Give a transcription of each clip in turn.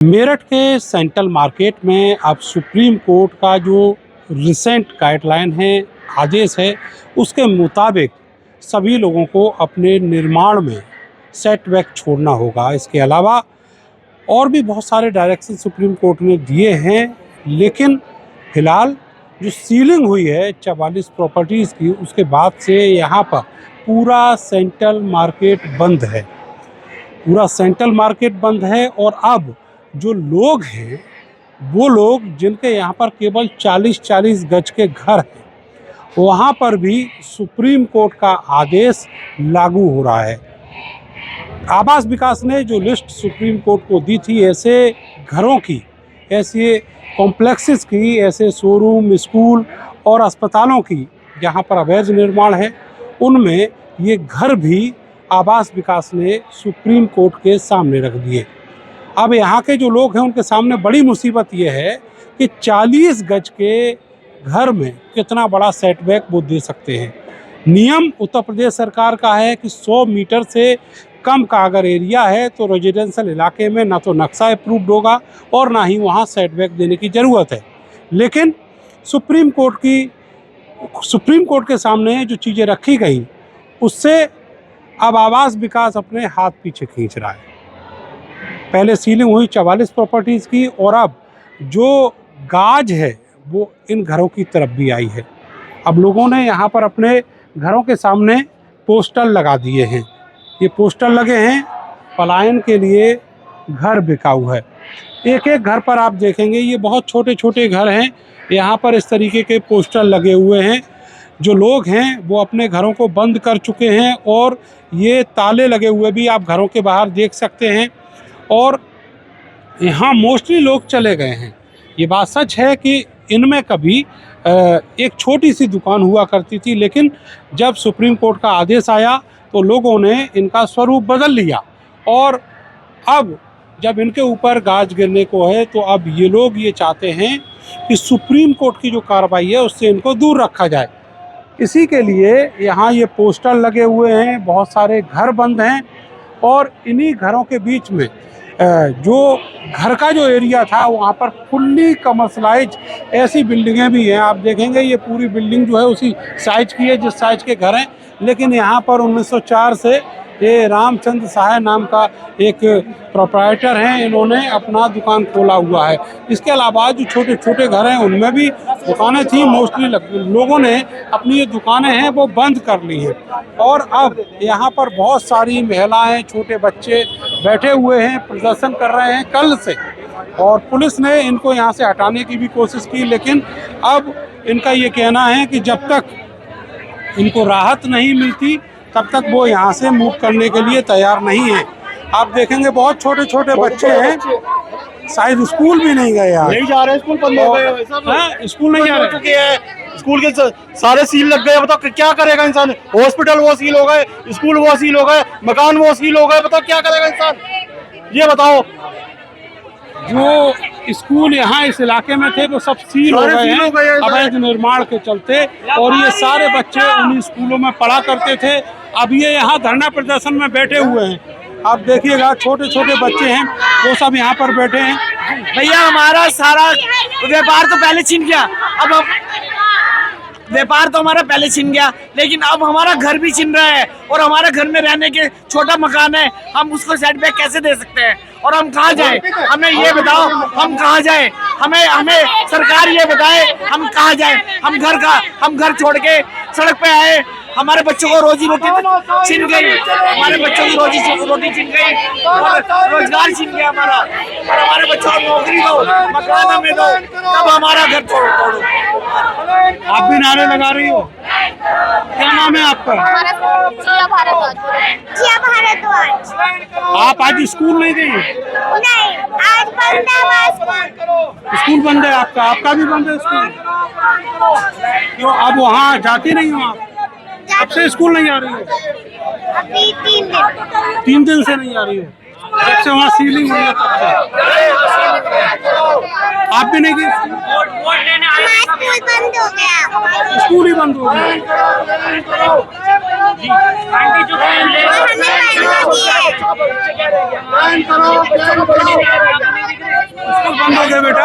मेरठ के central market में अब सुप्रीम कोर्ट का जो रिसेंट गाइडलाइन है, आदेश है, उसके मुताबिक सभी लोगों को अपने निर्माण में सेटबैक छोड़ना होगा। इसके अलावा और भी बहुत सारे डायरेक्शन सुप्रीम कोर्ट ने दिए हैं, लेकिन फिलहाल जो सीलिंग हुई है 44 प्रॉपर्टीज़ की, उसके बाद से यहाँ पर पूरा सेंट्रल मार्केट बंद है। पूरा सेंट्रल मार्केट बंद है और अब जो लोग हैं, वो लोग जिनके यहाँ पर केवल 40-40 गज के घर हैं, वहाँ पर भी सुप्रीम कोर्ट का आदेश लागू हो रहा है। आवास विकास ने जो लिस्ट सुप्रीम कोर्ट को दी थी ऐसे घरों की, ऐसे कॉम्प्लेक्सेस की, ऐसे शोरूम, स्कूल और अस्पतालों की जहाँ पर अवैध निर्माण है, उनमें ये घर भी आवास विकास ने सुप्रीम कोर्ट के सामने रख दिए। अब यहाँ के जो लोग हैं उनके सामने बड़ी मुसीबत ये है कि 40 गज के घर में कितना बड़ा सेटबैक वो दे सकते हैं। नियम उत्तर प्रदेश सरकार का है कि 100 मीटर से कम का अगर एरिया है तो रेजिडेंशियल इलाके में ना तो नक्शा अप्रूव्ड होगा और ना ही वहाँ सेटबैक देने की ज़रूरत है। लेकिन सुप्रीम कोर्ट के सामने जो चीज़ें रखी गई, उससे अब आवास विकास अपने हाथ पीछे खींच रहा है। पहले सीलिंग हुई 44 प्रॉपर्टीज़ की और अब जो गाज है वो इन घरों की तरफ भी आई है। अब लोगों ने यहाँ पर अपने घरों के सामने पोस्टर लगा दिए हैं। ये पोस्टर लगे हैं पलायन के लिए घर बिकाऊ है। एक एक घर पर आप देखेंगे ये बहुत छोटे छोटे घर हैं, यहाँ पर इस तरीके के पोस्टर लगे हुए हैं। जो लोग हैं वो अपने घरों को बंद कर चुके हैं और ये ताले लगे हुए भी आप घरों के बाहर देख सकते हैं और यहाँ मोस्टली लोग चले गए हैं। ये बात सच है कि इनमें कभी एक छोटी सी दुकान हुआ करती थी, लेकिन जब सुप्रीम कोर्ट का आदेश आया तो लोगों ने इनका स्वरूप बदल लिया और अब जब इनके ऊपर गाज गिरने को है तो अब ये लोग ये चाहते हैं कि सुप्रीम कोर्ट की जो कार्रवाई है उससे इनको दूर रखा जाए। इसी के लिए यहाँ ये पोस्टर लगे हुए हैं, बहुत सारे घर बंद हैं और इन्हीं घरों के बीच में जो घर का जो एरिया था वहाँ पर फुल्ली कमर्शलाइज ऐसी बिल्डिंगें भी हैं। आप देखेंगे ये पूरी बिल्डिंग जो है उसी साइज की है जिस साइज के घर हैं, लेकिन यहाँ पर 1904 से ये रामचंद्र सहाय नाम का एक प्रोप्राइटर हैं, इन्होंने अपना दुकान खोला हुआ है। इसके अलावा जो छोटे छोटे घर हैं उनमें भी दुकानें थी, मोस्टली लोगों ने अपनी ये दुकानें हैं वो बंद कर ली हैं और अब यहाँ पर बहुत सारी महिलाएं, छोटे बच्चे बैठे हुए हैं, प्रदर्शन कर रहे हैं कल से और पुलिस ने इनको यहाँ से हटाने की भी कोशिश की, लेकिन अब इनका ये कहना है कि जब तक इनको राहत नहीं मिलती तब तक वो यहाँ से मूव करने के लिए तैयार नहीं है। आप देखेंगे बहुत छोटे छोटे बच्चे हैं, शायद स्कूल भी नहीं गए यार, नहीं जा रहे, स्कूल बंद हो गए, स्कूल नहीं जा रहे, स्कूल के सारे सील लग गए। बताओ क्या करेगा इंसान? हॉस्पिटल वो सील हो गए, स्कूल वो सील हो गए, मकान वो सील हो गए, बताओ क्या करेगा इंसान? ये बताओ। जो स्कूल यहाँ इस इलाके में थे वो सब सील हो गए हैं अवैध निर्माण के चलते और ये सारे बच्चे उन्हीं स्कूलों में पढ़ा करते थे। अब ये यहाँ धरना प्रदर्शन में बैठे हुए हैं। आप देखिएगा छोटे छोटे बच्चे हैं वो सब यहाँ पर बैठे हैं। भैया हमारा सारा व्यापार तो पहले छीन गया, अब हम व्यापार तो हमारा पहले छीन गया, लेकिन अब हमारा घर भी छीन रहा है और हमारे घर में रहने के छोटा मकान है, हम उसको सेटबैक कैसे दे सकते हैं? और हम कहाँ जाए? हमें ये बताओ, हम कहाँ जाए? हमें सरकार ये बताए हम कहाँ जाए? हम घर छोड़ के सड़क पे आए, हमारे बच्चों को रोजी रोटी छीन गई, हमारे बच्चों की रोटी छीन गई और रोजगार छीन गया हमारा, और हमारे बच्चों को नौकरी दो, मकान हमें दो, तब हमारा घर तोड़ो। आप भी नारे लगा रही हो, क्या नाम है आपका? जिया भारद्वाज। आप आज स्कूल नहीं गई? नहीं, आज बंद है स्कूल बंद है आपका भी बंद है स्कूल? क्यों अब वहाँ जाती नहीं हो आप? कब से स्कूल नहीं आ रही हो? अभी 3 दिन से नहीं आ रही हो? जब से वहाँ सीलिंग हुई है तब से आप भी नहीं गए? स्कूल बंद हो गया, स्कूल ही बंद हो गया। हमें बंद हो गया बेटा?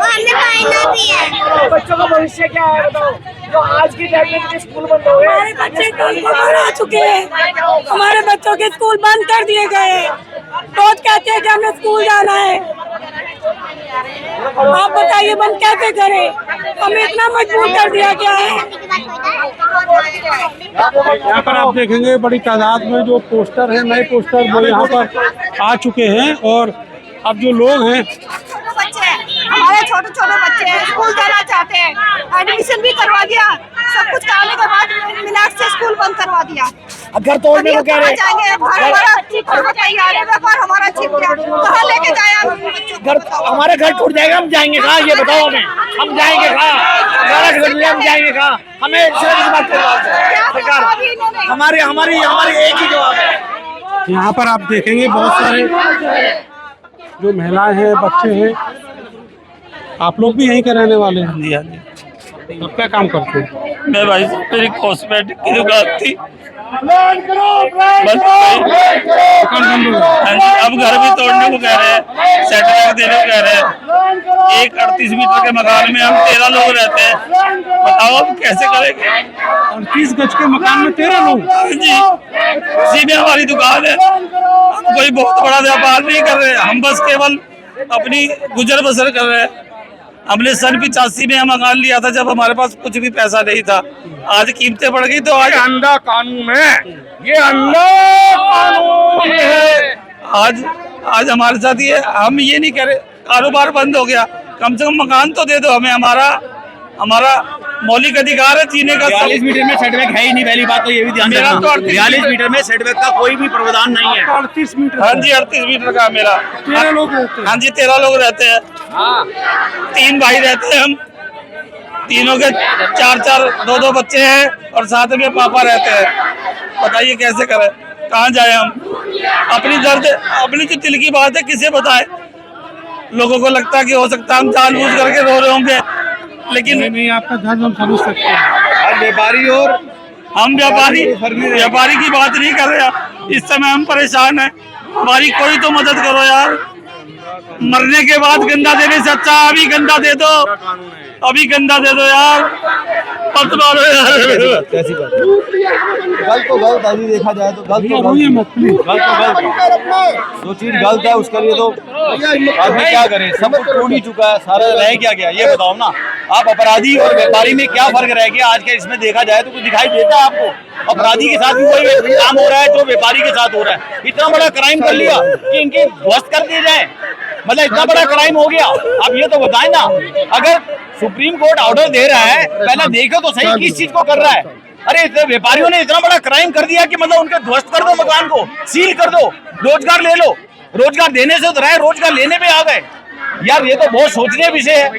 हमने पढ़ना भी है। बच्चों का भविष्य क्या है बताओ? जो आज की डेट में स्कूल बंद हो गए, हमारे बच्चे स्कूल को आ चुके हैं, हमारे बच्चों के स्कूल बंद कर दिए गए। रोज कहते हैं कि हमें स्कूल जाना है, आप बताइए बंद कैसे करें? हमें इतना मजबूर कर दिया गया है। यहाँ पर आप देखेंगे बड़ी तादाद में जो पोस्टर है, नए पोस्टर वो यहाँ पर आ चुके हैं। और अब जो लोग हैं, बच्चे हमारे छोटे छोटे बच्चे हैं, स्कूल जाना चाहते हैं, एडमिशन भी करवा दिया, सब कुछ कराने के बाद मिनट से स्कूल बंद करवा दिया। घर तोड़ने को कह रहे हैं। जाएंगे हमारा तैयार है, व्यापार हमारा छिप गया, कहाँ लेके जाए हम बच्चों को? घर हमारा घर टूट जाएगा, हम जाएंगे कहाँ? ये बताओ हमें, हम जाएंगे कहाँ? हमारा घर में हम जाएंगे कहाँ? हमें इस बात का सरकार हमारी हमारी हमारी एक ही जवाब है। यहाँ पर आप देखेंगे बहुत सारे जो महिलाएं हैं, बच्चे हैं। आप लोग भी यहीं के रहने वाले हैं? जी हाँ जी, आप क्या काम करते हैं? मैं भाई मेरी कॉस्मेटिक की दुकान थी, बस दुकान बंद हो गई। हाँ जी, अब घर भी तोड़ने को कह रहे हैं, सेटलमेंट देने को कह रहे हैं। एक 38 मीटर के मकान में हम 13 लोग रहते हैं, बताओ हम कैसे करेंगे? 38 गज के मकान में 13 लोग? जी, इसी में हमारी दुकान है, हम कोई बहुत बड़ा व्यापार नहीं कर रहे, हम बस केवल अपनी गुजर बसर कर रहे हैं। हमने सन 85 में मकान लिया था जब हमारे पास कुछ भी पैसा नहीं था। आज कीमतें बढ़ गई तो आज अंधा कानून है, ये अंधा कानून है। आज हमारे साथ ये, हम ये नहीं कह रहे कारोबार बंद हो गया, कम से कम मकान तो दे दो हमें, हमारा मौलिक अधिकार है जीने का। 42 मीटर में सेटबैक है ही नहीं, पहली बात तो ये भी ध्यान मेरा रखना। तो 42 मीटर में सेटबैक का कोई भी प्रावधान नहीं है। 38 मीटर? हाँ जी, 38 मीटर का मेरा। 13 लोग रहते हैं? हाँ जी, 13 लोग रहते हैं। 3 भाई रहते हैं हम, तीनों के 4-4 2-2 बच्चे हैं और साथ में पापा रहते हैं। बताइए कैसे करें, कहाँ जाए हम? अपनी दर्द, अपनी जो दिल की बात है किसे बताए? लोगों को लगता है कि हो सकता है हम जानबूझ करके रो रहे होंगे, लेकिन नहीं, आपका दर्द हम समझ सकते हैं। व्यापारी और हम व्यापारी की बात नहीं कर रहे। इस समय हम परेशान हैं, हमारी कोई तो मदद करो यार। मरने के बाद गंदा देने से अच्छा अभी गंदा दे दो, अभी गंदा दे दो यार, मत मारो यार। कैसी बात? गलत तो गलत, अभी देखा जाए तो गलत तो रोइए मत प्लीज। गलत, जो चीज गलत है उसके लिए तो आदमी क्या करे, सब कुछ टूट ही चुका है, सारा रह क्या गया ये बताओ ना। आप अपराधी और व्यापारी में क्या फर्क रह गया आज के इसमें देखा जाए तो कुछ दिखाई देता है आपको? अपराधी के साथ भी वही काम हो रहा है जो व्यापारी के साथ हो रहा है। इतना बड़ा क्राइम कर लिया कि इनके ध्वस्त कर दिए जाए, मतलब इतना बड़ा क्राइम हो गया। अब ये तो बताएं ना, अगर सुप्रीम कोर्ट ऑर्डर दे रहा है पहले देखो तो सही किस चीज को कर रहा है। अरे व्यापारियों ने इतना बड़ा क्राइम कर दिया कि मतलब उनके ध्वस्त कर दो, मकान को सील कर दो, रोजगार ले लो। रोजगार देने से तो रहे, रोजगार लेने पे आ गए यार। ये तो बहुत सोचनीय विषय है,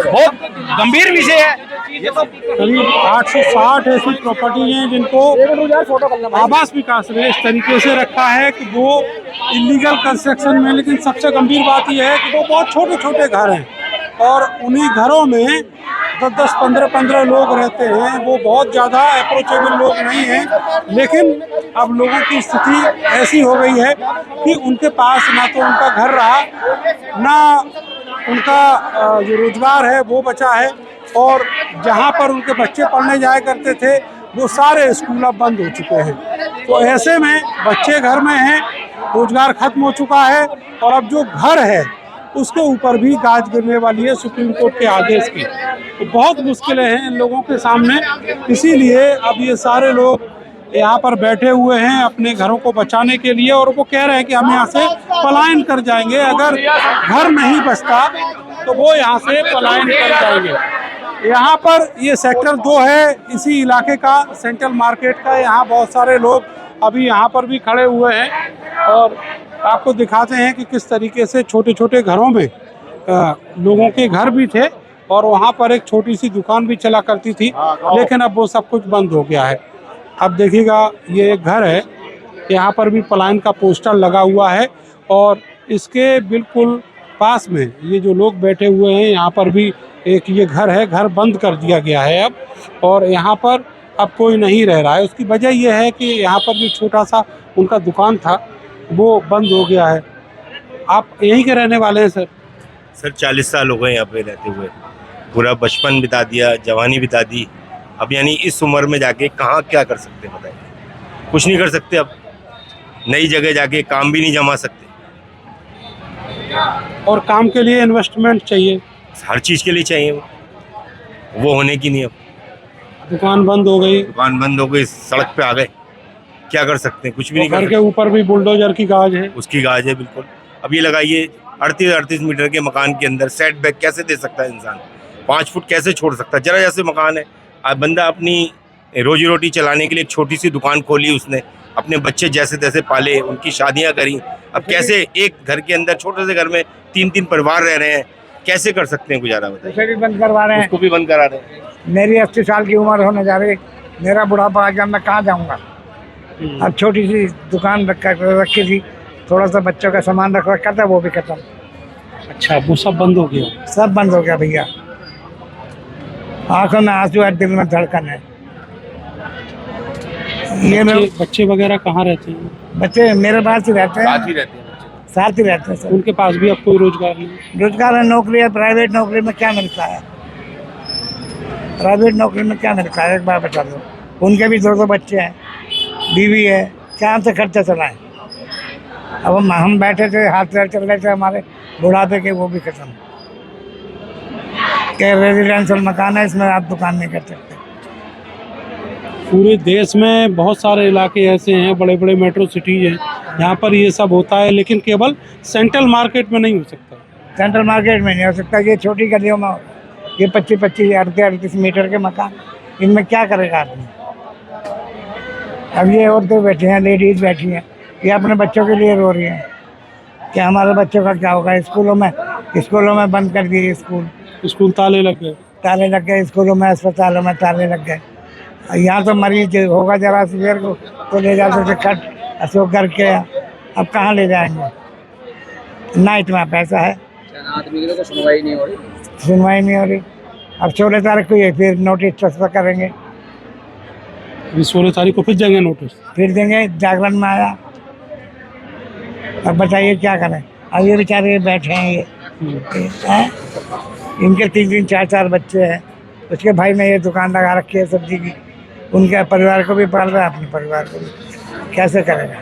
बहुत गंभीर विषय है ये तो। करीब 860 ऐसी प्रॉपर्टी हैं जिनको आवास विकास ने इस तरीके से रखा है कि वो इलीगल कंस्ट्रक्शन में, लेकिन सबसे गंभीर बात यह है कि वो बहुत छोटे छोटे घर हैं और उन्हीं घरों में 10-10, 15-15 लोग रहते हैं। वो बहुत ज़्यादा अप्रोचेबल लोग नहीं हैं, लेकिन अब लोगों की स्थिति ऐसी हो गई है कि उनके पास ना तो उनका घर रहा, ना उनका जो रोजगार है वो बचा है, और जहाँ पर उनके बच्चे पढ़ने जाया करते थे वो सारे स्कूल अब बंद हो चुके हैं। तो ऐसे में बच्चे घर में हैं, रोजगार खत्म हो चुका है, और अब जो घर है उसके ऊपर भी गाज गिरने वाली है सुप्रीम कोर्ट के आदेश की। तो बहुत मुश्किलें हैं इन लोगों के सामने, इसीलिए अब ये सारे लोग यहाँ पर बैठे हुए हैं अपने घरों को बचाने के लिए, और वो कह रहे हैं कि हम यहाँ से पलायन कर जाएंगे। अगर घर नहीं बचता तो वो यहाँ से पलायन कर जाएंगे। यहाँ पर ये सेक्टर 2 है, इसी इलाके का सेंट्रल मार्केट का। यहाँ बहुत सारे लोग अभी यहाँ पर भी खड़े हुए हैं और आपको दिखाते हैं कि किस तरीके से छोटे छोटे घरों में लोगों के घर भी थे, और वहाँ पर एक छोटी सी दुकान भी चला करती थी, लेकिन अब वो सब कुछ बंद हो गया है। अब देखिएगा ये एक घर है, यहाँ पर भी पलायन का पोस्टर लगा हुआ है, और इसके बिल्कुल पास में ये जो लोग बैठे हुए हैं यहाँ पर भी एक ये घर है, घर बंद कर दिया गया है अब, और यहाँ पर अब कोई नहीं रह रहा है। उसकी वजह यह है कि यहाँ पर जो छोटा सा उनका दुकान था वो बंद हो गया है। आप यहीं के रहने वाले हैं सर? सर 40 साल हो गए यहाँ पे रहते हुए, पूरा बचपन बिता दिया, जवानी बिता दी। अब यानी इस उम्र में जाके कहाँ क्या कर सकते हैं बताइए? कुछ नहीं कर सकते। अब नई जगह जाके काम भी नहीं जमा सकते। और काम के लिए इन्वेस्टमेंट चाहिए, हर चीज़ के लिए चाहिए, वो होने की नहीं। अब दुकान बंद हो गई, दुकान बंद हो गई, सड़क पे आ गए, क्या कर सकते हैं? कुछ भी नहीं कर घर के सकते। ऊपर भी बुलडोजर की गाज है। उसकी गाज है बिल्कुल। अब ये लगाइए 38 मीटर के मकान के अंदर सेट बैक कैसे दे सकता है इंसान? 5 फुट कैसे छोड़ सकता है? जरा जैसे मकान है, अब बंदा अपनी रोजी रोटी चलाने के लिए एक छोटी सी दुकान खोली उसने, अपने बच्चे जैसे तैसे पाले, उनकी शादियां करी। अब कैसे एक घर के अंदर, छोटे से घर में 3-3 परिवार रह रहे हैं, कैसे कर सकते हैं गुजारा बताइए? उसे भी बंद करवा रहे हैं। उसको भी बंद करा रहे हैं। मेरी 80 साल की उम्र होने जा रही, मेरा बुढ़ापा आ गया, मैं कहाँ जाऊँगा? अब छोटी सी दुकान रखी थी, थोड़ा सा बच्चों का सामान रख रखा था, वो भी खत्म, अच्छा, वो सब बंद हो गया। सब बंद हो गया भैया। आंखों में आंसू है, दिल में धड़कन है। ये बच्चे वगैरह कहाँ रहते हैं? बच्चे मेरे पास ही रहते हैं, साथ ही रहते हैं बच्चे। साथ ही रहते हैं सर। उनके पास भी अब कोई रोजगार नहीं? रोजगार है, नौकरी है, प्राइवेट नौकरी में क्या मिलता है? प्राइवेट नौकरी में क्या मिलता है, एक बार बता दो। उनके भी 2 बच्चे हैं, बीवी है, क्या से खर्चा चलाएं? अब हम बैठे थे, हाथ पैर चल रहे थे हमारे बुढ़ापे के, वो भी खत्म। क्या रेजिडेंशियल मकान है, इसमें आप दुकान नहीं कर सकते। पूरे देश में बहुत सारे इलाके ऐसे हैं, बड़े बड़े मेट्रो सिटीज हैं, यहाँ पर ये सब होता है, लेकिन केवल सेंट्रल मार्केट में नहीं हो सकता। सेंट्रल मार्केट में नहीं हो सकता, ये छोटी गलियों में होगा। ये 25-25, 38 मीटर के मकान, इनमें क्या करेगा आदमी? अब ये औरतें बैठी हैं, लेडीज बैठी हैं, ये अपने बच्चों के लिए रो रही हैं कि हमारे बच्चों का क्या होगा। स्कूलों में बंद कर दिए, स्कूल ताले लग गए, स्कूलों में, अस्पतालों में ताले लग गए। यहाँ तो मरीज होगा जरा सी देर को तो ले जाते थे कट अशोक करके, अब कहाँ ले जाएंगे? ना इतना पैसा है, सुनवाई नहीं हो रही। अब 16 तारीख को ये फिर नोटिस ट्रांसफर करेंगे, 16 तारीख को फिर जाएंगे नोटिस, फिर देंगे। जागरण में आया, अब बताइए क्या करें? अब ये बेचारे बैठे हैं, ये हैं? इनके 3-3, 4-4 बच्चे हैं, उसके भाई ने ये दुकान लगा रखी है सब्जी की, उनके परिवार को भी पाल रहा है, अपने परिवार को भी, कैसे करेगा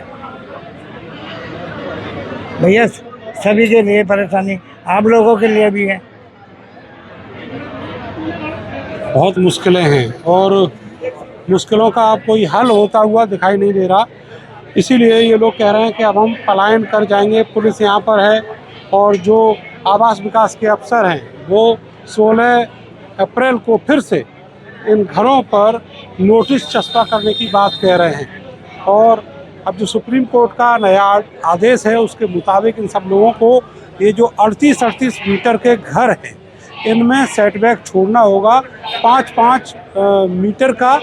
भैया? सभी के लिए परेशानी, आप लोगों के लिए भी है। बहुत मुश्किलें हैं और मुश्किलों का अब कोई हल होता हुआ दिखाई नहीं दे रहा। इसीलिए ये लोग कह रहे हैं कि अब हम पलायन कर जाएंगे। पुलिस यहाँ पर है और जो आवास विकास के अफसर हैं वो 16 अप्रैल को फिर से इन घरों पर नोटिस चस्पा करने की बात कह रहे हैं। और अब जो सुप्रीम कोर्ट का नया आदेश है उसके मुताबिक इन सब लोगों को ये जो 38 मीटर के घर हैं इनमें सेटबैक छोड़ना होगा 5-5 मीटर का,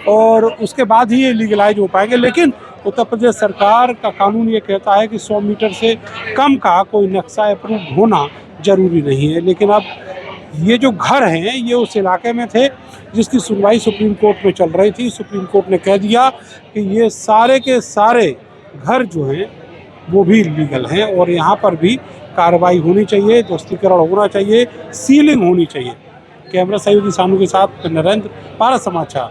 और उसके बाद ही ये लीगलाइज हो पाएंगे। लेकिन उत्तर प्रदेश सरकार का कानून ये कहता है कि 100 मीटर से कम का कोई नक्शा अप्रूव होना जरूरी नहीं है। लेकिन अब ये जो घर हैं ये उस इलाके में थे जिसकी सुनवाई सुप्रीम कोर्ट में चल रही थी। सुप्रीम कोर्ट ने कह दिया कि ये सारे के सारे घर जो हैं वो भी लीगल हैं और यहाँ पर भी कार्रवाई होनी चाहिए, ध्वस्तीकरण होना चाहिए, सीलिंग होनी चाहिए। कैमरा सहयोगी सानू के साथ नरेंद्र, भारत समाचार।